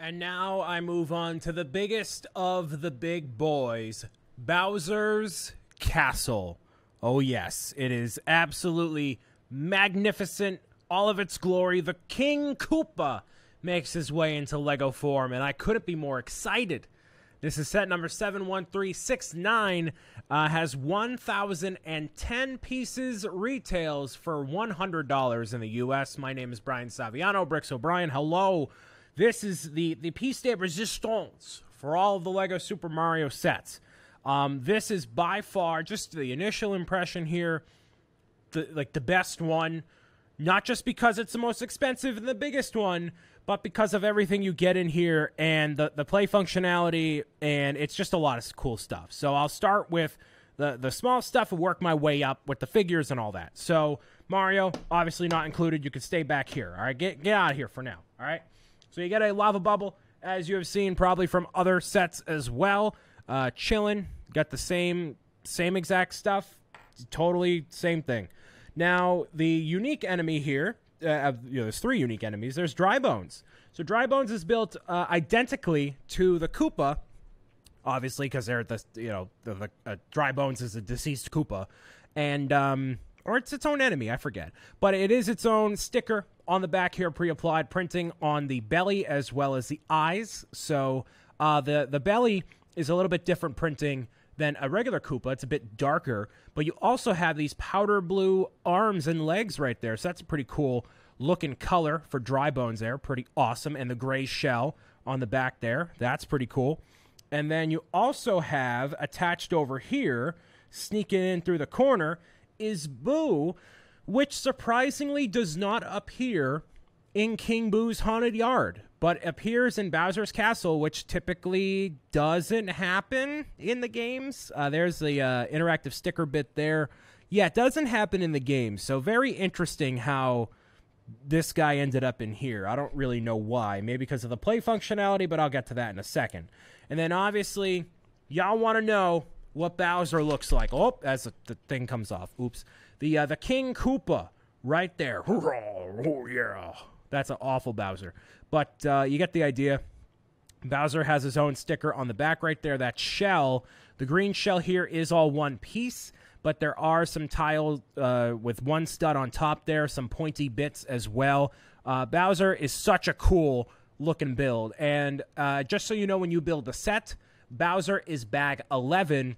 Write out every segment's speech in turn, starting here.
And now I move on to the biggest of the big boys, Bowser's Castle. Oh yes, it is absolutely magnificent, all of its glory. The King Koopa makes his way into Lego form, and I couldn't be more excited. This is set number 71369, has 1,010 pieces, retails for $100 in the U.S. My name is Brian Saviano, BricksOBrian. Hello. This is the piece de resistance for all of the Lego Super Mario sets. This is by far, just the initial impression here, the best one. Not just because it's the most expensive and the biggest one, but because of everything you get in here and the play functionality, and it's just a lot of cool stuff. So I'll start with the small stuff and work my way up with the figures and all that. So Mario, obviously not included. You can stay back here. All right, get out of here for now. All right. So you get a lava bubble, as you have seen probably from other sets as well. Chillin', got the same exact stuff. Totally same thing. Now, the unique enemy here, there's three unique enemies. There's Dry Bones. So Dry Bones is built identically to the Koopa, obviously, because they're Dry Bones is a deceased Koopa, and or it's its own enemy, I forget. But it is its own sticker on the back here, pre-applied printing on the belly as well as the eyes. So the belly is a little bit different printing than a regular Koopa. It's a bit darker, but you also have these powder blue arms and legs right there. So that's a pretty cool looking color for Dry Bones there. Pretty awesome. And the gray shell on the back there. That's pretty cool. And then you also have attached over here, sneaking in through the corner, is Boo, which surprisingly does not appear in King Boo's Haunted Yard, but appears in Bowser's Castle, which typically doesn't happen in the games. There's the interactive sticker bit there. Yeah, it doesn't happen in the games, so very interesting how this guy ended up in here. I don't really know why. Maybe because of the play functionality, but I'll get to that in a second. And then, obviously, y'all want to know what Bowser looks like. Oh, as the thing comes off. Oops. The King Koopa right there. Oh, yeah. That's an awful Bowser. But you get the idea. Bowser has his own sticker on the back right there. That shell, the green shell here is all one piece, but there are some tiles with one stud on top there, some pointy bits as well. Bowser is such a cool looking build. And just so you know, when you build the set, Bowser is bag 11.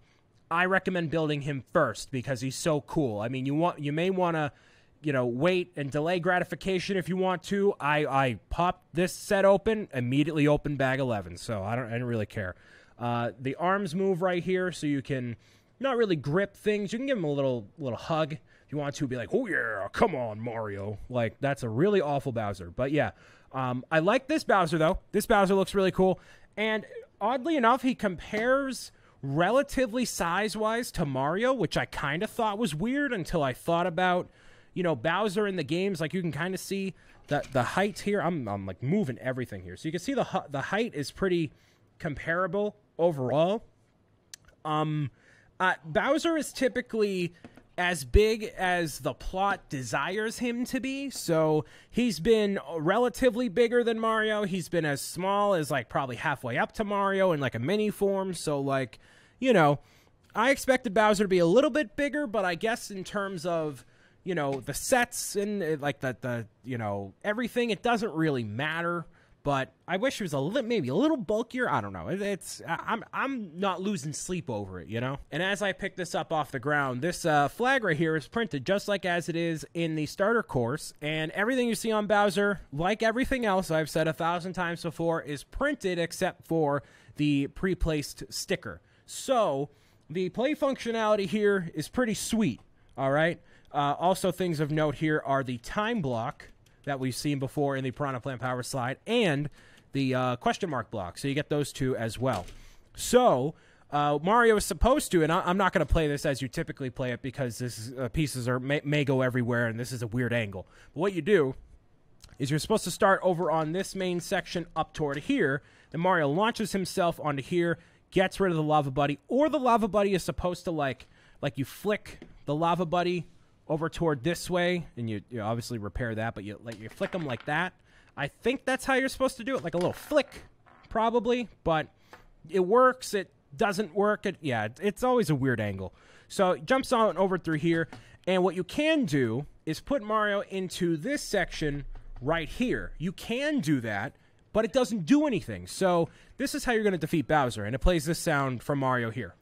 I recommend building him first because he's so cool. I mean, you may want to, wait and delay gratification if you want to. I popped this set open, immediately opened bag 11, so I didn't really care. The arms move right here, so you can not really grip things. You can give him a little hug if you want to. Be like, oh yeah, come on, Mario. Like, that's a really awful Bowser. But yeah, I like this Bowser though. This Bowser looks really cool, and oddly enough, he compares relatively size-wise to Mario, which I kind of thought was weird until I thought about, Bowser in the games. Like, you can kind of see the height here. I'm like moving everything here. So you can see the height is pretty comparable overall. Bowser is typically as big as the plot desires him to be. So he's been relatively bigger than Mario. He's been as small as like probably halfway up to Mario in like a mini form. So like, I expected Bowser to be a little bit bigger, but I guess in terms of, the sets and like the everything, it doesn't really matter. But I wish he was maybe a little bulkier. I don't know. I'm not losing sleep over it, And as I pick this up off the ground, this flag right here is printed just like as it is in the starter course. And everything you see on Bowser, like everything else I've said 1,000 times before, is printed except for the pre-placed sticker. So the play functionality here is pretty sweet, all right? Also, things of note here are the time block that we've seen before in the Piranha Plant Power Slide, and the question mark block. So you get those two as well. So Mario is supposed to, and I'm not going to play this as you typically play it because this pieces may go everywhere, and this is a weird angle. But what you do is you're supposed to start over on this main section up toward here. Then Mario launches himself onto here, gets rid of the Lava Buddy, or the Lava Buddy is supposed to like you flick the Lava Buddy over toward this way, and you obviously repair that, but you flick them like that. I think that's how you're supposed to do it, like a little flick probably, but it works. It doesn't work. It's always a weird angle. So it jumps on over through here, and what you can do is put Mario into this section right here. You can do that, but it doesn't do anything. So this is how you're going to defeat Bowser, and it plays this sound from Mario here.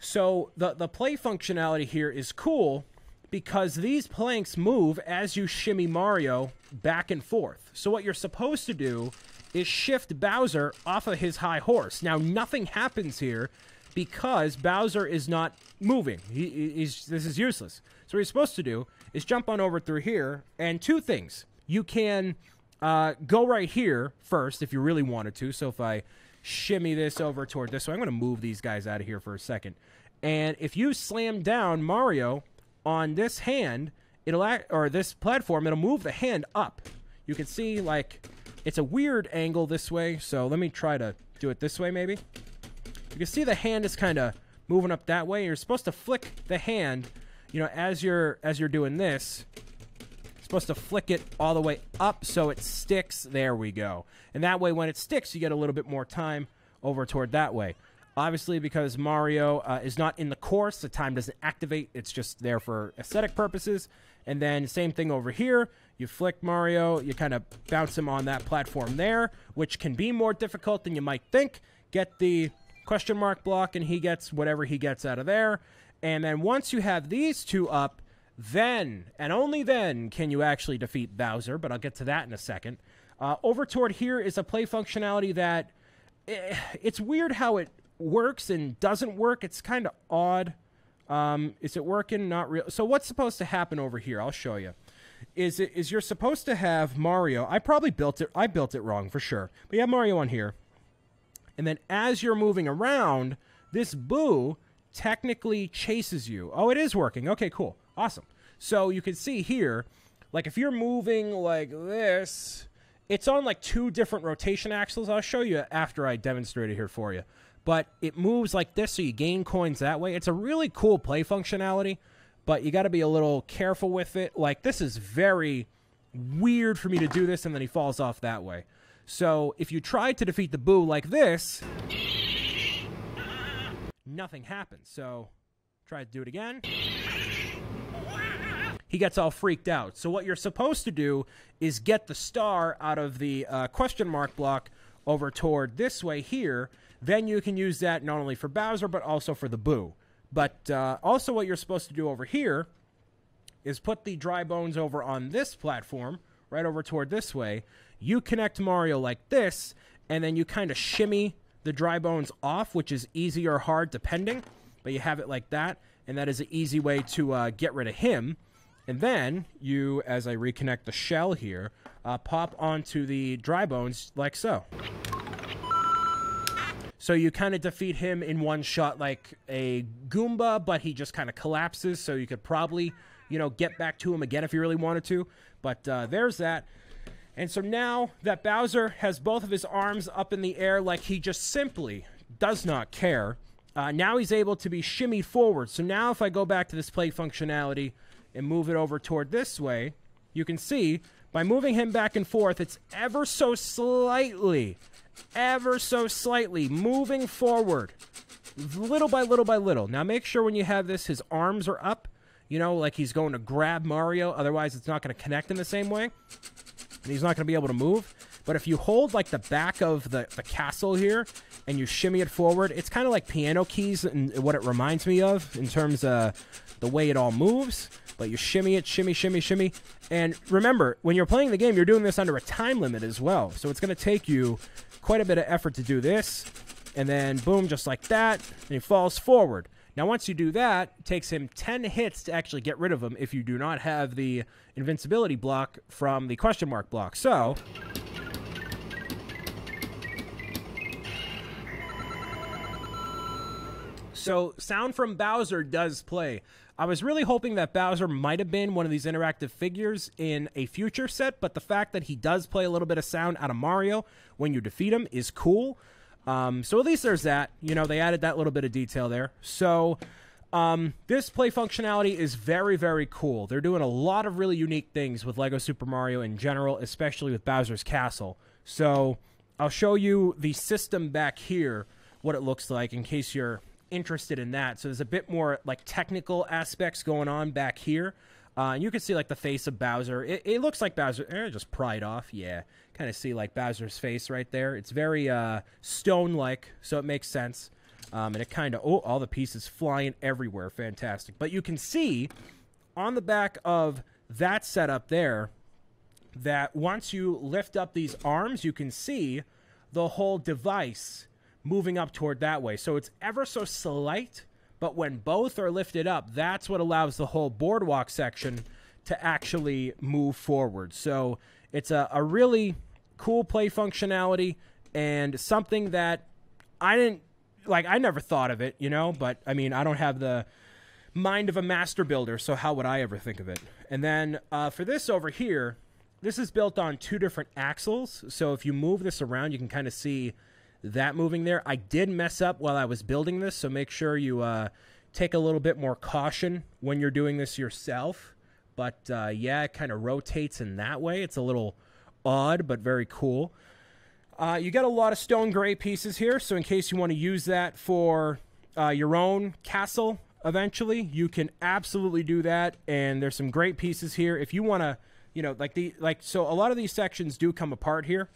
So the play functionality here is cool because these planks move as you shimmy Mario back and forth. So what you're supposed to do is shift Bowser off of his high horse. Now, nothing happens here because Bowser is not moving. This is useless. So what you're supposed to do is jump on over through here, and two things. You can go right here first if you really wanted to. So if I shimmy this over toward this way, I'm going to move these guys out of here for a second. And if you slam down Mario on this hand, this platform, it'll move the hand up. You can see, like, it's a weird angle this way. So let me try to do it this way, maybe. You can see the hand is kind of moving up that way. You're supposed to flick the hand, you know, as you're doing this. You're supposed to flick it all the way up so it sticks. There we go. And that way, when it sticks, you get a little bit more time over toward that way. Obviously, because Mario is not in the course, the time doesn't activate. It's just there for aesthetic purposes. And then same thing over here. You flick Mario. You kind of bounce him on that platform there, which can be more difficult than you might think. Get the question mark block, and he gets whatever he gets out of there. And then once you have these two up, then, and only then, can you actually defeat Bowser. But I'll get to that in a second. Over toward here is a play functionality that it's weird how it works and doesn't work. It's kind of odd. Is it working? Not real. So what's supposed to happen over here? I'll show you. Is you're supposed to have Mario. I probably built it. I built it wrong for sure. But you have Mario on here. And then as you're moving around, this Boo technically chases you. Oh, it is working. Okay, cool. Awesome. So you can see here, like if you're moving like this, it's on like two different rotation axles. I'll show you after I demonstrate it here for you. But it moves like this, so you gain coins that way. It's a really cool play functionality, but you got to be a little careful with it. Like, this is very weird for me to do this, and then he falls off that way. So if you try to defeat the Boo like this, nothing happens. So try to do it again. He gets all freaked out. So what you're supposed to do is get the star out of the question mark block over toward this way here. Then you can use that not only for Bowser, but also for the Boo. But also what you're supposed to do over here is put the dry bones over on this platform, right over toward this way. You connect Mario like this, and then you kind of shimmy the dry bones off, which is easy or hard depending. But you have it like that, and that is an easy way to get rid of him. And then you, as I reconnect the shell here, pop onto the dry bones like so. So you kind of defeat him in one shot like a Goomba, but he just kind of collapses, so you could probably, you know, get back to him again if you really wanted to. But there's that. And so now that Bowser has both of his arms up in the air like he just simply does not care, now he's able to be shimmied forward. So now if I go back to this play functionality and move it over toward this way, you can see by moving him back and forth, it's ever so slightly moving forward, little by little by little. Now make sure when you have this, his arms are up, you know, like he's going to grab Mario. Otherwise, it's not going to connect in the same way. And he's not going to be able to move. But if you hold like the back of the castle here and you shimmy it forward, it's kind of like piano keys and what it reminds me of in terms of the way it all moves. But you shimmy it, shimmy, shimmy, shimmy. And remember, when you're playing the game, you're doing this under a time limit as well. So it's going to take you quite a bit of effort to do this. And then, boom, just like that. And he falls forward. Now, once you do that, it takes him 10 hits to actually get rid of him if you do not have the invincibility block from the question mark block. So sound from Bowser does play. I was really hoping that Bowser might have been one of these interactive figures in a future set, but the fact that he does play a little bit of sound out of Mario when you defeat him is cool. So at least there's that. You know, they added that little bit of detail there. So This play functionality is very, very cool. They're doing a lot of really unique things with Lego Super Mario in general, especially with Bowser's Castle. So I'll show you the system back here, what it looks like, in case you're interested in that. So there's a bit more like technical aspects going on back here. You can see like the face of Bowser. It looks like Bowser. Just pry it off. Yeah, kind of see like Bowser's face right there. It's very stone-like, so it makes sense. And it kind of, oh, all the pieces flying everywhere. Fantastic. But you can see on the back of that setup there that once you lift up these arms, you can see the whole device moving up toward that way. So it's ever so slight, but when both are lifted up, that's what allows the whole boardwalk section to actually move forward. So it's a really cool play functionality and something that I never thought of it, you know, but I mean, I don't have the mind of a master builder, so how would I ever think of it? And then for this over here, this is built on 2 different axles. So if you move this around, you can kind of see that moving there. I did mess up while I was building this, so make sure you take a little bit more caution when you're doing this yourself. But yeah, it kind of rotates in that way. It's a little odd, but very cool. You got a lot of stone gray pieces here, so in case you want to use that for your own castle eventually, you can absolutely do that. And there's some great pieces here. If you want to, you know, so a lot of these sections do come apart here.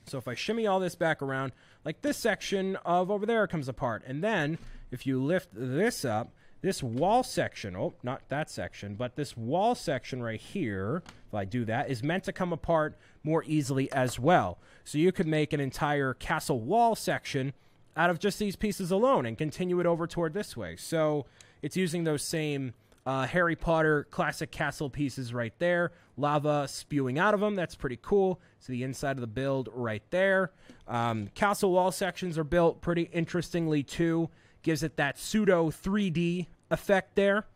So if I shimmy all this back around, like this section of over there comes apart. And then if you lift this up, this wall section, oh, not that section, but this wall section right here, if I do that, is meant to come apart more easily as well. So you could make an entire castle wall section out of just these pieces alone and continue it over toward this way. So it's using those same Harry Potter classic castle pieces right there. Lava spewing out of them. That's pretty cool. So the inside of the build right there. Castle wall sections are built pretty interestingly too. Gives it that pseudo 3D effect there.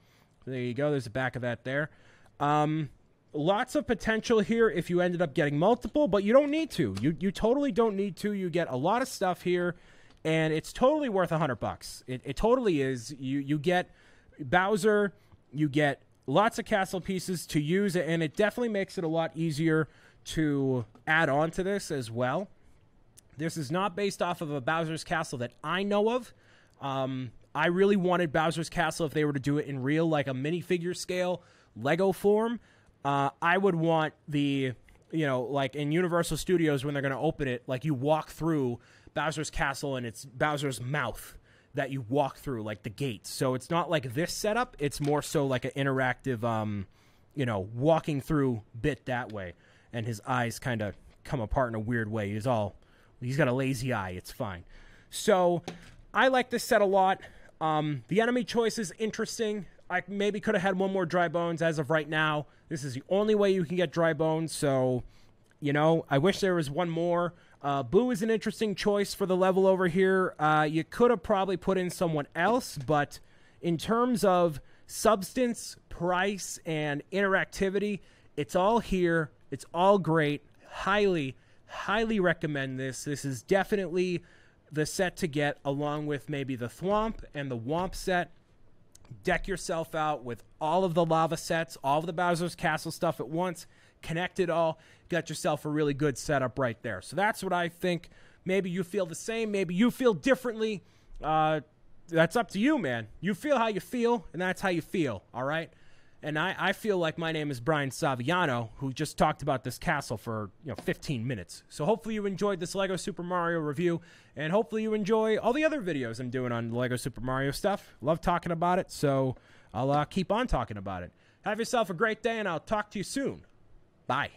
There you go. There's the back of that there. Lots of potential here if you ended up getting multiple, but you don't need to. You totally don't need to. You get a lot of stuff here, and it's totally worth $100. It totally is. You get Bowser. You get lots of castle pieces to use, and it definitely makes it a lot easier to add on to this as well. This is not based off of a Bowser's Castle that I know of. I really wanted Bowser's Castle if they were to do it in real, like a minifigure scale Lego form. I would want the, you know, like in Universal Studios when they're going to open it, like you walk through Bowser's Castle and it's Bowser's mouth that you walk through, like the gates. So it's not like this setup. It's more so like an interactive, you know, walking through bit that way. And his eyes kind of come apart in a weird way. He's got a lazy eye. It's fine. So I like this set a lot. The enemy choice is interesting. I maybe could have had one more dry bones as of right now. This is the only way you can get dry bones. So, you know, I wish there was one more. Boo is an interesting choice for the level over here. You could have probably put in someone else, but in terms of substance, price, and interactivity, it's all here. It's all great. Highly, highly recommend this. This is definitely the set to get along with maybe the Thwomp and the Womp set. Deck yourself out with all of the lava sets, all of the Bowser's Castle stuff at once. Connect it all. Got yourself a really good setup right there. So that's what I think. Maybe you feel the same. Maybe you feel differently. That's up to you, man. You feel how you feel, and that's how you feel, all right? And I feel like my name is Brian Saviano, who just talked about this castle for 15 minutes. So hopefully you enjoyed this Lego Super Mario review, and hopefully you enjoy all the other videos I'm doing on Lego Super Mario stuff. Love talking about it, so I'll keep on talking about it. Have yourself a great day, and I'll talk to you soon. Bye.